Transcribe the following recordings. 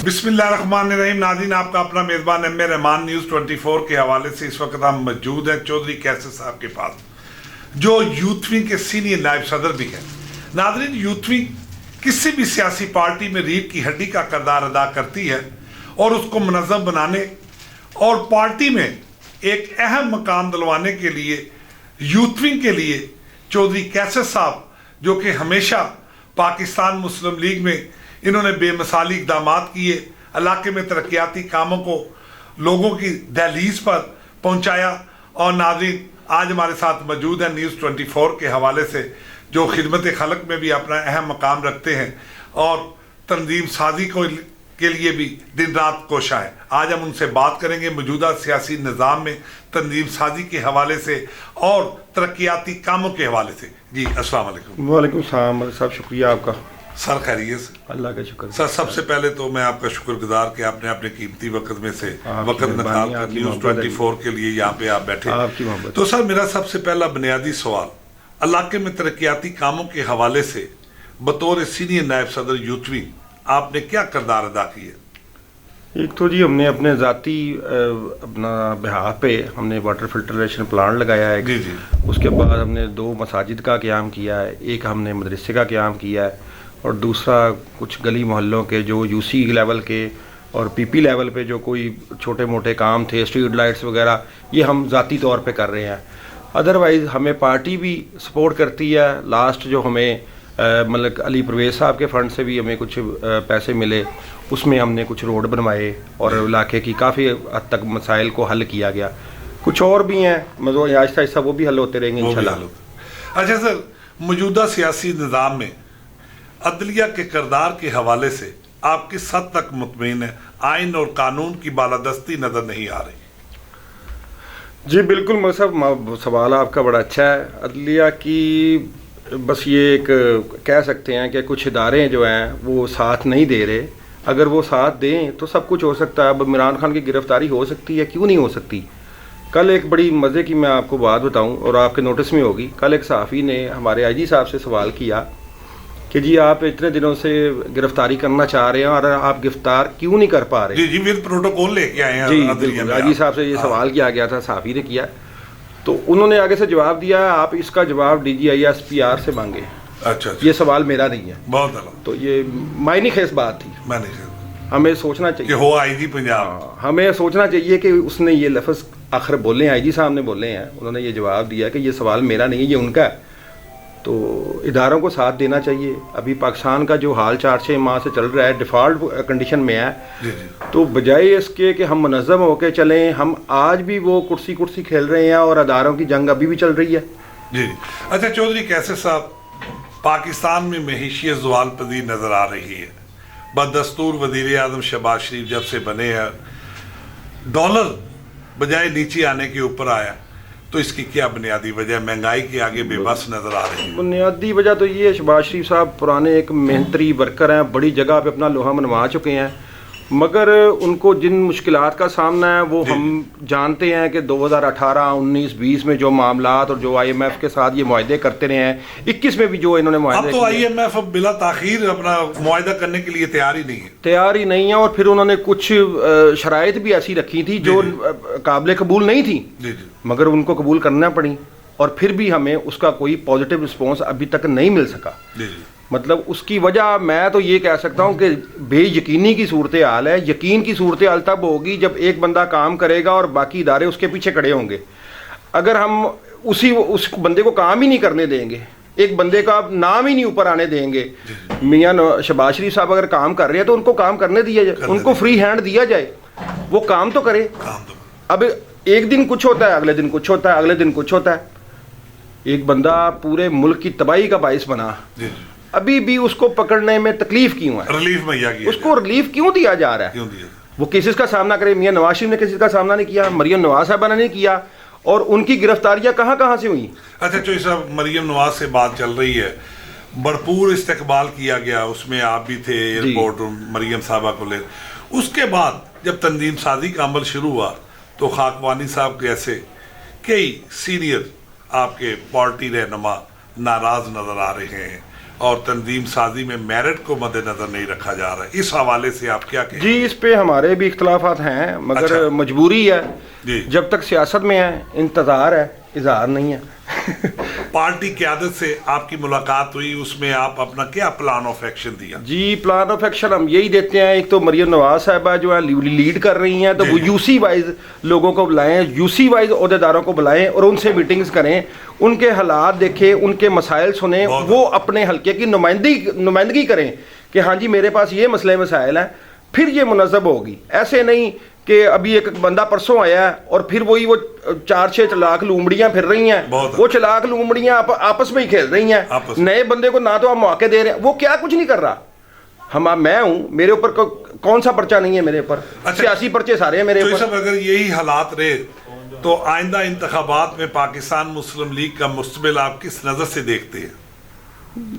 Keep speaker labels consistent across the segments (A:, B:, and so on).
A: बिस्मिल्लाहिर्रहमानिर्रहीम। नाज़रीन, आपका अपना मेज़बान एम ए रहमान न्यूज़ 24 के हवाले से इस वक्त हम मौजूद हैं चौधरी कैसर साहब के पास, जो यूथ विंग के सीनियर नायब सदर भी हैं। नाज़रीन, यूथ विंग किसी भी सियासी पार्टी में रीढ़ की हड्डी का किरदार अदा करती है और उसको मुनज़्ज़म बनाने और पार्टी में एक अहम मकाम दिलवाने के लिए यूथ विंग के लिए चौधरी कैसर साहब, जो कि हमेशा पाकिस्तान मुस्लिम लीग में इन्होंने बेमिसाली इक़दामात किए, इलाके में तरक्याती कामों को लोगों की दहलीज पर पहुंचाया। और नाज़रीन, आज हमारे साथ मौजूद है न्यूज़ 24 के हवाले से, जो खिदमत खलक में भी अपना अहम मकाम रखते हैं और तंजीम साजी के लिए भी दिन रात कोशा है। आज हम उनसे बात करेंगे मौजूदा सियासी निज़ाम में तंजीम साजी के हवाले से और तरक्याती कामों के हवाले से। जी अस्सलाम वालेकुम।
B: वालेकुम सलाम साहब, शुक्रिया आपका।
A: सर खैरियत से?
B: अल्लाह का शुक्र।
A: सर, सबसे पहले तो मैं आपका शुक्रगुजार कि आपने अपने कीमती वक्त में से वक्त निकाल कर न्यूज़ 24 के लिए यहाँ पे आप बैठे।
B: आपकी मोहब्बत।
A: तो सर, मेरा सबसे पहला बुनियादी सवाल इलाके में तरक्याती कामों के हवाले से बतौर सीनियर नायब सदर यूथ विंग आपने क्या किरदार अदा किए?
B: एक तो जी हमने अपने ज़ाती अपना बिहार पे हमने वाटर फिल्ट्रेशन प्लांट लगाया है।
A: जी जी।
B: उसके बाद हमने 2 मसाजिद का क़याम किया है, एक हमने मदरसे का क़याम किया है और दूसरा कुछ गली मोहल्लों के जो यूसी लेवल के और पीपी लेवल पे जो कोई छोटे मोटे काम थे, स्ट्रीट लाइट्स वगैरह, ये हम ज़ाती तौर पे कर रहे हैं। अदरवाइज़ हमें पार्टी भी सपोर्ट करती है। लास्ट जो हमें मतलब अली परवेज़ साहब के फंड से भी हमें कुछ पैसे मिले, उसमें हमने कुछ रोड बनवाए और इलाके की काफ़ी हद तक मसाइल को हल किया गया। कुछ और भी हैं, मतलब आहिस्ता आहिस्ता वो भी हल होते रहेंगे इंशाल्लाह।
A: अच्छा सर, मौजूदा सियासी निज़ाम में अदलिया के किरदार के हवाले से आप किस हद तक मुतमईन है? आइन और कानून की बालादस्ती नज़र नहीं आ रही।
B: जी बिल्कुल मतलब सवाल आपका बड़ा अच्छा है। अदलिया की बस ये एक कह सकते हैं कि कुछ इदारे जो हैं वो साथ नहीं दे रहे। अगर वो साथ दें तो सब कुछ हो सकता है। अब इमरान खान की गिरफ्तारी हो सकती है, क्यों नहीं हो सकती? कल एक बड़ी मज़े की मैं आपको बात बताऊं और आपके नोटिस में होगी। कल एक सहाफ़ी ने हमारे आईजी साहब से सवाल किया कि जी आप इतने दिनों से गिरफ्तारी करना चाह रहे हैं और आप गिरफ्तार क्यों नहीं कर पा रहे?
A: जी जी, फिर प्रोटोकॉल लेके आए हैं।
B: जी बिल्कुल, आईजी साहब से ये सवाल किया गया था, सहाफ़ी ने किया, तो उन्होंने आगे से जवाब दिया, आप इसका जवाब DGI/SPR से मांगे।
A: अच्छा,
B: ये सवाल मेरा नहीं है।
A: बहुत अलग।
B: तो ये मायने खेस बात थी। हमें सोचना चाहिए
A: कि हो आईजी पंजाब,
B: हमें सोचना चाहिए कि उसने ये लफ्ज़ आखिर बोले हैं, आईजी साहब ने बोले हैं, उन्होंने ये जवाब दिया कि ये सवाल मेरा नहीं है, ये उनका है। तो इदारों को साथ देना चाहिए। अभी पाकिस्तान का जो हाल 4-6 माह से चल रहा है, डिफ़ॉल्ट कंडीशन में है।
A: जी जी।
B: तो बजाय इसके कि हम मुनज़्ज़म होकर चलें, हम आज भी वो कुर्सी खेल रहे हैं और अदारों की जंग अभी भी चल रही है।
A: जी। अच्छा चौधरी कैसर साहब, पाकिस्तान में महीशियत ज़वाल पजीर नज़र आ रही है। बदस्तूर वज़ीर आज़म शहबाज शरीफ जब से बने हैं, डॉलर बजाय नीचे आने के ऊपर आया, तो इसकी क्या बुनियादी वजह? महंगाई के आगे बेबस नज़र आ रही है।
B: बुनियादी वजह तो ये, शहबाज शरीफ साहब पुराने एक मेहनती वर्कर हैं, बड़ी जगह पे अपना लोहा मनवा चुके हैं, मगर उनको जिन मुश्किलात का सामना है वो हम जानते हैं कि 2018, 19, 20 में जो मामलात और जो IMF के साथ ये मुआहदे करते रहे हैं, 21 में भी जो इन्होंने मुआहदे,
A: अब तो IMF अब बिला ताखीर अपना मुआहदा करने के लिए तैयार ही नहीं है। और फिर उन्होंने कुछ शराइत भी ऐसी रखी थी जो काबिल कबूल नहीं थी, मगर उनको कबूल करना पड़ी और फिर भी हमें उसका कोई पॉजिटिव रिस्पॉन्स अभी तक नहीं मिल सका। मतलब उसकी वजह मैं तो ये कह सकता हूँ कि बेयकीनी की सूरत हाल है। यकीन की सूरत हाल तब होगी जब एक बंदा काम करेगा और बाकी इदारे उसके पीछे खड़े होंगे। अगर हम उस बंदे को काम ही नहीं करने देंगे, एक बंदे का नाम ही नहीं ऊपर आने देंगे, मियाँ शहबाज शरीफ साहब अगर काम कर रहे हैं तो उनको काम करने दिया जाए, उनको फ्री हैंड दिया जाए, वो काम तो करे। अब एक दिन कुछ होता है, अगले दिन कुछ होता है, अगले दिन कुछ होता है। एक बंदा पूरे मुल्क की तबाही का बाइस बना, अभी भी उसको पकड़ने में तकलीफ क्यों है? रिलीफ मैया की,
B: उसको रिलीफ क्यों दिया जा रहा है?
A: क्यों दिया?
B: वो केसेस का सामना करे। मियां नवाज शरीफ ने केसेस का सामना नहीं किया, मरियम नवाज साहबा ने किया, और उनकी गिरफ्तारियां कहाँ से हुई?
A: अच्छा चौधरी साहब, मरियम नवाज से बात चल रही है, भरपूर इस्तकबाल किया गया, उसमें आप भी थे एयरपोर्ट मरियम साहबा को ले। उसके बाद जब तंजीम साजी का अमल शुरू हुआ तो खाकवानी साहब जैसे कई सीनियर आपके पार्टी रहनुमा नाराज नजर आ रहे हैं और तंजीम साजी में मेरिट को मद्देनजर नहीं रखा जा रहा है, इस हवाले से आप क्या कहें?
B: जी, इस पे हमारे भी इख्तलाफात हैं, मगर
A: अच्छा।
B: मजबूरी है
A: जी।
B: जब तक सियासत में है, इंतज़ार है, इजहार नहीं है।
A: पार्टी क़यादत से आपकी मुलाकात हुई, उसमें आप अपना क्या प्लान ऑफ एक्शन दिया?
B: जी, प्लान ऑफ एक्शन हम यही देते हैं, एक तो मरियम नवाज साहिबा जो है लीड कर रही हैं, तो वो
A: जी।
B: यूसी वाइज लोगों को बुलाएं, यूसी वाइज अहदेदारों को बुलाएं और उनसे मीटिंग्स करें, उनके हालात देखें, उनके मसाइल सुने,
A: बहुत
B: वो अपने हल्के की नुमाइंदगी करें कि हाँ जी मेरे पास ये मसले मसाइल हैं, फिर ये मुनज़्ज़म होगी। ऐसे नहीं कि अभी एक बंदा परसों आया है और फिर वही वो 4-6 चलाक लूमड़ियाँ फिर रही हैं, वो चलाक लूमड़ियाँ आपस में ही खेल रही हैं, नए बंदे को ना तो आप मौके दे रहे हैं, वो क्या कुछ नहीं कर रहा। मैं हूँ, मेरे ऊपर कौन सा पर्चा नहीं है मेरे ऊपर? अच्छा, सियासी पर्चे सारे हैं मेरे ऊपर।
A: अगर यही हालात रहे तो आइंदा इंतखाबात में पाकिस्तान मुस्लिम लीग का मुस्तबिल आप किस नज़र से देखते हैं?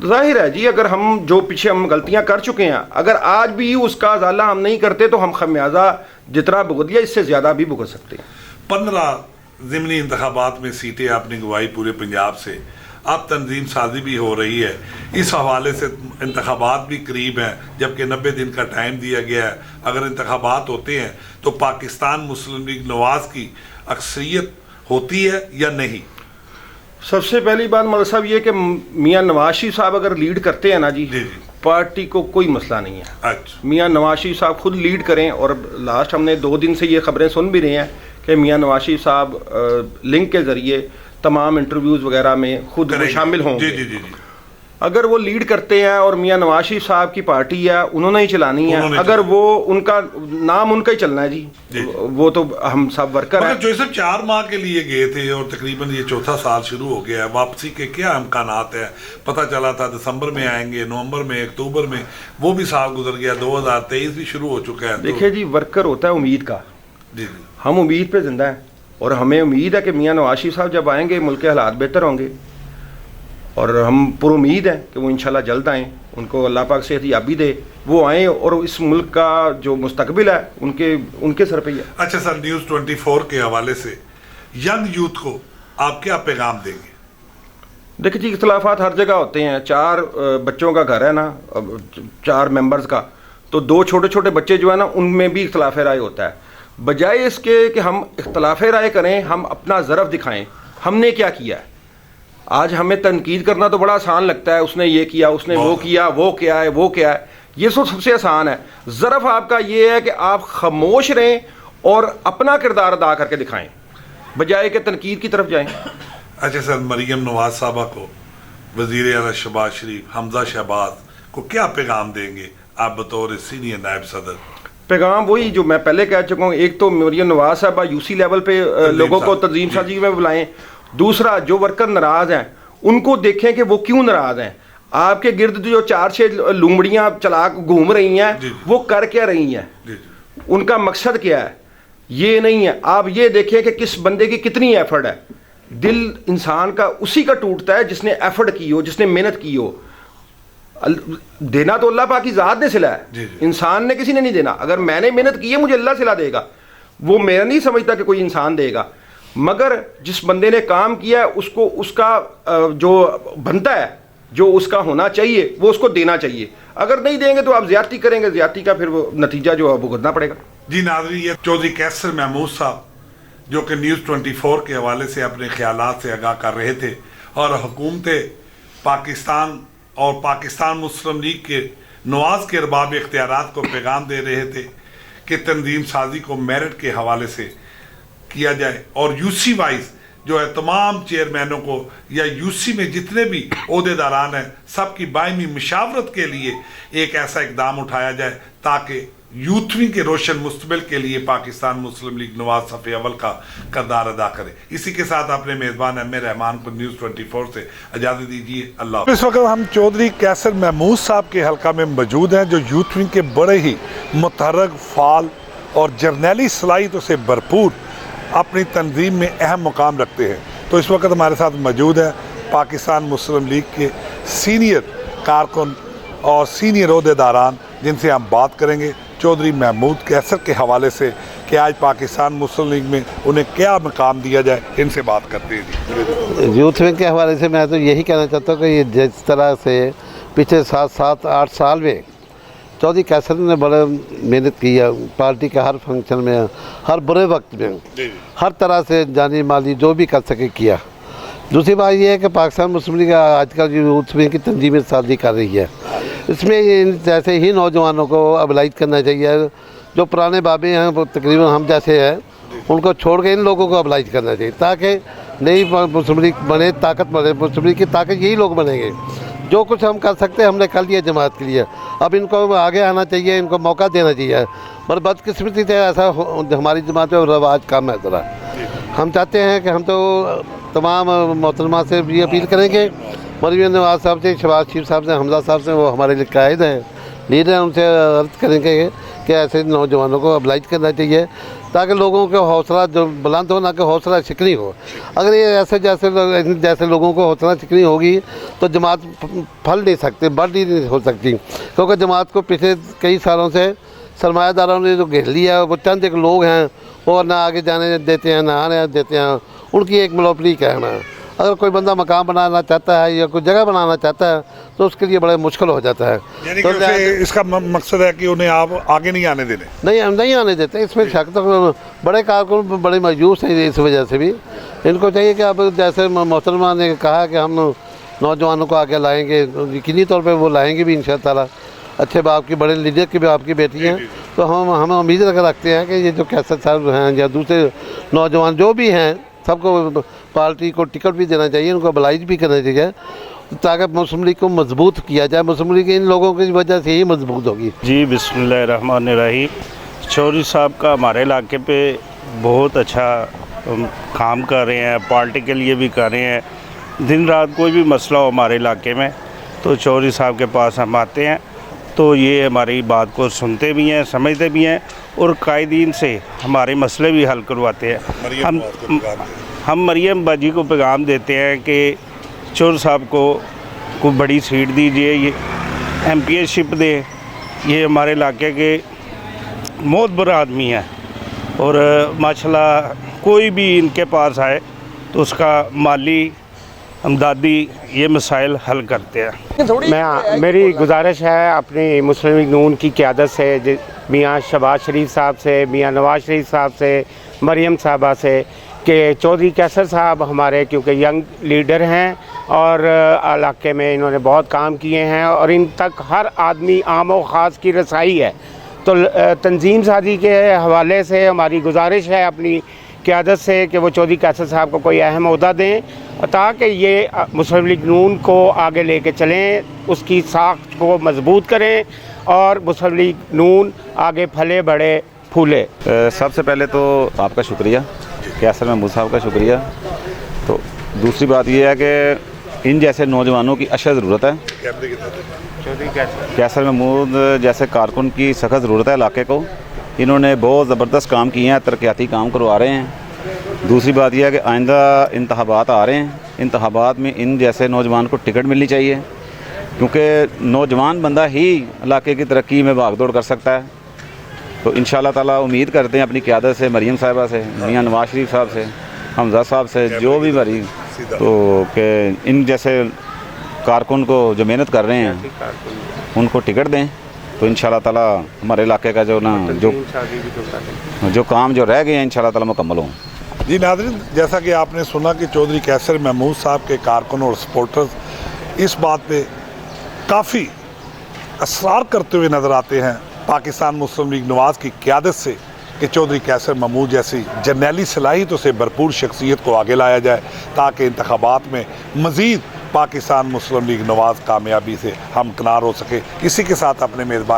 B: जाहिर है जी, अगर हम जो पीछे हम गलतियां कर चुके हैं, अगर आज भी उसका अजाला हम नहीं करते तो हम खमियाजा जितना भुगत दिया इससे ज़्यादा भी भुगत सकते हैं।
A: 15 ज़िमनी इंतखाबात में सीटें आपने गंवाई पूरे पंजाब से, अब तंजीम साजी भी हो रही है, इस हवाले से इंतखाबात भी करीब हैं, जबकि 90 दिन का टाइम दिया गया है। अगर इंतखाबात होते हैं तो पाकिस्तान मुस्लिम लीग नवाज की अक्सरियत होती है या नहीं?
B: सबसे पहली बात मौलवी साहब ये कि मियाँ नवाज शरीफ साहब अगर लीड करते हैं ना जी, पार्टी को कोई मसला नहीं है।
A: अच्छा।
B: मियाँ नवाज शरीफ साहब खुद लीड करें, और लास्ट हमने 2 दिन से ये खबरें सुन भी रहे हैं कि मियाँ नवाज शरीफ साहब लिंक के ज़रिए तमाम इंटरव्यूज़ वगैरह में खुद शामिल होंगे।
A: जी जी जी जी।
B: अगर वो लीड करते हैं और मियाँ नवाज शरीफ साहब की पार्टी है, उन्होंने ही चलानी है, अगर वो उनका नाम उनका ही चलना है जी, वो तो हम सब वर्कर हैं।
A: जो सब 4 माह के लिए गए थे और तकरीबन ये 4था साल शुरू हो गया है, वापसी के क्या इम्कानात है? पता चला था दिसंबर में आएंगे, नवंबर में, अक्टूबर में, वो भी साल गुजर गया, 2023 भी शुरू हो चुका है।
B: देखिए जी, वर्कर होता है उम्मीद का।
A: जी,
B: हम उम्मीद पे जिंदा हैं और हमें उम्मीद है कि मियाँ नवाज शरीफ साहब जब आएंगे मुल्क के हालात बेहतर होंगे, और हम पूरी उम्मीद है कि वो इंशाल्लाह जल्द आएँ, उनको अल्लाह पाक सेहत याबी दे, वो आएँ और इस मुल्क का जो मुस्तकबिल है उनके सर पे ही है।
A: अच्छा सर, न्यूज़ 24 के हवाले से यंग यूथ को आप क्या पैगाम देंगे?
B: देखिए जी, इख्तलाफात हर जगह होते हैं। 4 बच्चों का घर है ना, 4 मेंबर्स का, तो 2 छोटे छोटे बच्चे जो है ना, उनमें भी इख्तलाफ राय होता है। बजाय इसके कि हम इख्तलाफ राय करें, हम अपना ज़रफ़ दिखाएं, हमने क्या किया है। आज हमें तनकीद करना तो बड़ा आसान लगता है, उसने ये किया, उसने वो किया, वो क्या है, वो क्या है, ये सबसे आसान है। ज़रफ़ आपका ये है कि आप खामोश रहें और अपना किरदार अदा करके दिखाएं, बजाय कि तनकीद की तरफ जाएं।
A: अच्छा सर, मरियम नवाज साहबा को, वज़ीर आला शहबाज शरीफ, हमजा शहबाज को क्या पैगाम देंगे आप बतौर सीनियर नायब सदर?
B: पैगाम वही जो मैं पहले कह चुका हूँ, एक तो मरियम नवाज साहबा यूसी लेवल पे लोगों को तंजीम साजी में बुलाएं। दूसरा, जो वर्कर नाराज़ हैं उनको देखें कि वो क्यों नाराज़ हैं। आपके गिर्द जो 4-6 लूमड़ियाँ चलाक घूम रही हैं, वो कर क्या रही हैं, उनका मकसद क्या है, ये नहीं है। आप ये देखें कि किस बंदे की कितनी एफर्ट है। दिल इंसान का उसी का टूटता है जिसने एफर्ट की हो, जिसने मेहनत की हो। देना तो अल्लाह पाक की ज़ात ने सिला है, इंसान ने किसी ने नहीं देना। अगर मैंने मेहनत की है, मुझे अल्लाह सिला देगा, वो मैं नहीं समझता कि कोई इंसान देगा। मगर जिस बंदे ने काम किया है उसको उसका जो बनता है, जो उसका होना चाहिए, वो उसको देना चाहिए। अगर नहीं देंगे तो आप ज्यादती करेंगे, ज्यादती का फिर वो नतीजा जो है भुगतना पड़ेगा।
A: जी नाज़रीन, ये चौधरी कैसर महमूद साहब जो कि न्यूज़ 24 के हवाले से अपने ख्यालात से आगाह कर रहे थे और हुकूमत पाकिस्तान और पाकिस्तान मुस्लिम लीग के नवाज के अरबाब इख्तियारात को पैगाम दे रहे थे कि तंजीम साजी को मेरिट के हवाले से किया जाए और यूसी वाइज जो है तमाम चेयरमैनों को या यूसी में जितने भी ओहदेदारान हैं सबकी बायमी मशावरत के लिए एक ऐसा इकदाम उठाया जाए ताकि यूथवी के रोशन मुस्तबिल के लिए पाकिस्तान मुस्लिम लीग नवाज सफ़े अव्वल का किरदार अदा करे। इसी के साथ अपने मेज़बान एम ए रहमान को न्यूज़ 24 से इजाज़त दीजिए। अल्लाह। इस वक्त हम चौधरी कैसर महमूद साहब के हल्का में मौजूद हैं, जो यूथवी के बड़े ही मुतहर्रिक, फाल और जर्नैली सलाहियतों से भरपूर अपनी तंजीम में अहम मुकाम रखते हैं। तो इस वक्त हमारे साथ मौजूद है पाकिस्तान मुस्लिम लीग के सीनियर कारकुन और सीनियर ओहदेदारान, जिनसे हम बात करेंगे चौधरी महमूद कैसर के हवाले से کہ آج پاکستان مسلم لیگ میں انہیں کیا مقام دیا جائے. ان سے بات کرتے ہیں.
C: یوتھ ونگ کے حوالے سے میں تو یہی کہنا چاہتا ہوں کہ یہ جس طرح سے پچھلے 7-8 سال میں چودھری کیسر نے بڑے محنت کی ہے پارٹی کے ہر فنکشن میں، ہر برے وقت میں ہر طرح سے جانی مالی جو بھی کر سکے کیا. دوسری بات یہ ہے کہ پاکستان مسلم لیگ آج کل یوتھ ونگ کی تنظیم سازی کر رہی ہے. اس میں جیسے ہی نوجوانوں کو ابلائز کرنا چاہیے. جو پرانے بابے ہیں وہ تقریباً ہم جیسے ہیں ان کو چھوڑ کے ان لوگوں کو ابلائز کرنا چاہیے تاکہ نئی مسلم لیگ بنے، طاقت بنے. مسلم لیگ کی طاقت یہی لوگ بنیں گے. جو کچھ ہم کر سکتے ہیں ہم نے کر لیا جماعت کے لیے. اب ان کو آگے آنا چاہیے، ان کو موقع دینا چاہیے. پر بدقسمتی سے ایسا ہماری جماعت میں رواج کم ہے ذرا. ہم چاہتے ہیں کہ ہم تو تمام محترمہ سے بھی اپیل کریں گے، مریم نواز صاحب سے، شہباز شریف صاحب سے، حمزہ صاحب سے، وہ ہمارے لیے قائد ہیں، لیڈر ہیں. ان سے عرض کریں گے کہ ایسے نوجوانوں کو ابلائز کرنا چاہیے تاکہ لوگوں کے حوصلہ جو بلند ہو، نہ کہ حوصلہ شکنی ہو. اگر یہ جیسے لوگوں کو حوصلہ شکنی ہوگی تو جماعت پھل نہیں سکتی، بڑھ نہیں ہو سکتی. کیونکہ جماعت کو پچھلے کئی سالوں سے سرمایہ داروں نے جو گھیر لیا ہے وہ چند ایک لوگ ہیں، وہ نہ آگے جانے دیتے ہیں نہ آنے دیتے ہیں. ان کی ایک مونوپلی قائم ہے. اگر کوئی بندہ مقام بنانا چاہتا ہے یا کوئی جگہ بنانا چاہتا ہے تو اس کے لیے بڑا مشکل ہو جاتا ہے.
A: یعنی کہ اس کا مقصد ہے کہ انہیں آپ آگے نہیں آنے دینے.
C: نہیں آنے دیتے. اس میں شک تو بڑے کارکن بڑے مایوس ہیں اس وجہ سے بھی. ان کو چاہیے کہ اب جیسے محترمہ نے کہا کہ ہم نوجوانوں کو آگے لائیں گے، یقینی طور پہ وہ لائیں گے بھی انشاءاللہ. اچھے باپ کی، بڑے لیڈر کی بھی آپ کی بیٹی ہیں. تو ہم امید رکھتے ہیں کہ یہ جو کیسر صاحب ہیں یا دوسرے نوجوان جو بھی ہیں سب کو پارٹی کو ٹکٹ بھی دینا چاہیے، ان کو ابلائز بھی کرنا چاہیے تاکہ مسلم لیگ کو مضبوط کیا جائے. مسلم لیگ ان لوگوں کی وجہ سے ہی مضبوط ہوگی.
D: جی بسم اللہ الرحمن الرحیم. چودھری صاحب کا ہمارے علاقے پہ بہت اچھا کام کر رہے ہیں، پارٹی کے لیے بھی کر رہے ہیں. دن رات کوئی بھی مسئلہ ہو ہمارے علاقے میں تو چودھری صاحب کے پاس ہم آتے ہیں تو یہ ہماری بات کو سنتے بھی ہیں، سمجھتے بھی ہیں اور قائدین سے ہمارے مسئلے بھی حل کرواتے ہیں. ہم مریم باجی کو پیغام دیتے ہیں کہ چودھری صاحب کو بڑی سیٹ دیجیے، یہ ایم پی ایس شپ دیں. یہ ہمارے علاقے کے بہت بڑا آدمی ہے اور ماشاءاللہ کوئی بھی ان کے پاس آئے تو اس کا مالی امدادی یہ مسائل حل کرتے ہیں.
E: میری گزارش ہے اپنی مسلم لیگ نون کی قیادت سے، میاں شہباز شریف صاحب سے، میاں نواز شریف صاحب سے، مریم صاحبہ سے، کہ چودھری کیسر صاحب ہمارے کیونکہ ینگ لیڈر ہیں اور علاقے میں انہوں نے بہت کام کیے ہیں اور ان تک ہر آدمی عام و خاص کی رسائی ہے. تو تنظیم سازی کے حوالے سے ہماری گزارش ہے اپنی قیادت سے کہ وہ چودھری کیسر صاحب کو کوئی اہم عہدہ دیں تاکہ یہ مسلم لیگ نون کو آگے لے کے چلیں، اس کی ساخت کو مضبوط کریں اور مسلم لیگ نون آگے پھلے بڑھے پھولے.
F: سب سے پہلے تو آپ کا شکریہ، کیسر محمود صاحب کا شکریہ. تو دوسری بات یہ ہے کہ ان جیسے نوجوانوں کی اشد ضرورت ہے. کیسر محمود جیسے کارکن کی سخت ضرورت ہے علاقے کو. انہوں نے بہت زبردست کام کیے ہیں، ترقیاتی کام کروا رہے ہیں. دوسری بات یہ ہے کہ آئندہ انتخابات آ رہے ہیں، انتخابات میں ان جیسے نوجوان کو ٹکٹ ملنی چاہیے کیونکہ نوجوان بندہ ہی علاقے کی ترقی میں بھاگ دوڑ کر سکتا ہے. تو انشاءاللہ تعالیٰ امید کرتے ہیں اپنی قیادت سے، مریم صاحبہ سے، میاں نواز شریف صاحب سے، حمزہ صاحب سے، جو بھی بھری تو کہ ان جیسے کارکن کو جو محنت کر رہے ہیں ان کو ٹکٹ دیں تو انشاءاللہ تعالیٰ ہمارے علاقے کا جو کام جو رہ گئے ہیں انشاءاللہ تعالیٰ مکمل ہوں.
A: جی ناظرین، جیسا کہ آپ نے سنا کہ چودھری کیسر محمود صاحب کے کارکن اور سپورٹرز اس بات پہ کافی اصرار کرتے ہوئے نظر آتے ہیں پاکستان مسلم لیگ نواز کی قیادت سے کہ چودھری کیسر محمود جیسی جرنیلی صلاحیتوں سے بھرپور شخصیت کو آگے لایا جائے تاکہ انتخابات میں مزید پاکستان مسلم لیگ نواز کامیابی سے ہمکنار ہو سکے. اسی کے ساتھ اپنے میزبان